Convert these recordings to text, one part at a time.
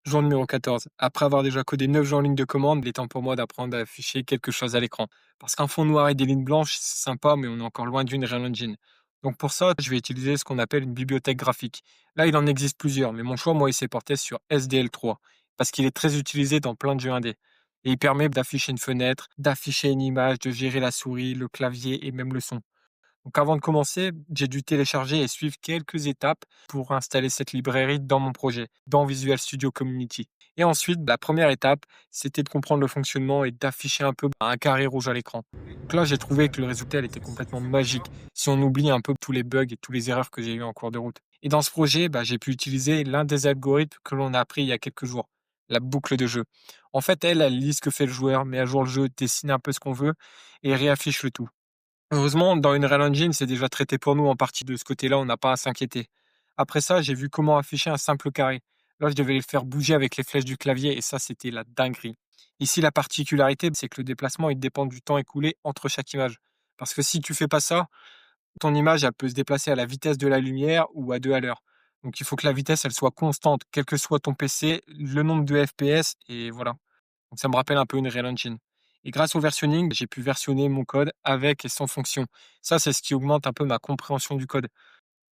Jour numéro 14. Après avoir déjà codé 9 jours en ligne de commande, il est temps pour moi d'apprendre à afficher quelque chose à l'écran. Parce qu'un fond noir et des lignes blanches, c'est sympa, mais on est encore loin d'une Real Engine. Donc pour ça, je vais utiliser ce qu'on appelle une bibliothèque graphique. Là, il en existe plusieurs, mais mon choix, moi, il s'est porté sur SDL3, parce qu'il est très utilisé dans plein de jeux indés. Et il permet d'afficher une fenêtre, d'afficher une image, de gérer la souris, le clavier et même le son. Donc avant de commencer, j'ai dû télécharger et suivre quelques étapes pour installer cette librairie dans mon projet, dans Visual Studio Community. Et ensuite, la première étape, c'était de comprendre le fonctionnement et d'afficher un peu un carré rouge à l'écran. Donc là, j'ai trouvé que le résultat, il était complètement magique, si on oublie un peu tous les bugs et toutes les erreurs que j'ai eues en cours de route. Et dans ce projet, j'ai pu utiliser l'un des algorithmes que l'on a appris il y a quelques jours, la boucle de jeu. En fait, elle lit ce que fait le joueur, met à jour le jeu, dessine un peu ce qu'on veut et réaffiche le tout. Heureusement, dans une Unreal Engine, c'est déjà traité pour nous en partie de ce côté-là, on n'a pas à s'inquiéter. Après ça, j'ai vu comment afficher un simple carré. Là, je devais le faire bouger avec les flèches du clavier et ça, c'était la dinguerie. Ici, la particularité, c'est que le déplacement, il dépend du temps écoulé entre chaque image. Parce que si tu fais pas ça, ton image, elle peut se déplacer à la vitesse de la lumière ou à 2 à l'heure. Donc, il faut que la vitesse, elle soit constante, quel que soit ton PC, le nombre de FPS, et voilà. Donc ça me rappelle un peu une Real Engine. Et grâce au versionning, j'ai pu versionner mon code avec et sans fonction. Ça, c'est ce qui augmente un peu ma compréhension du code.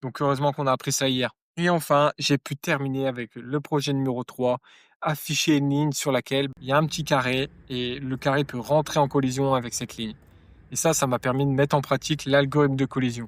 Donc heureusement qu'on a appris ça hier. Et enfin, j'ai pu terminer avec le projet numéro 3, afficher une ligne sur laquelle il y a un petit carré et le carré peut rentrer en collision avec cette ligne. Et ça m'a permis de mettre en pratique l'algorithme de collision.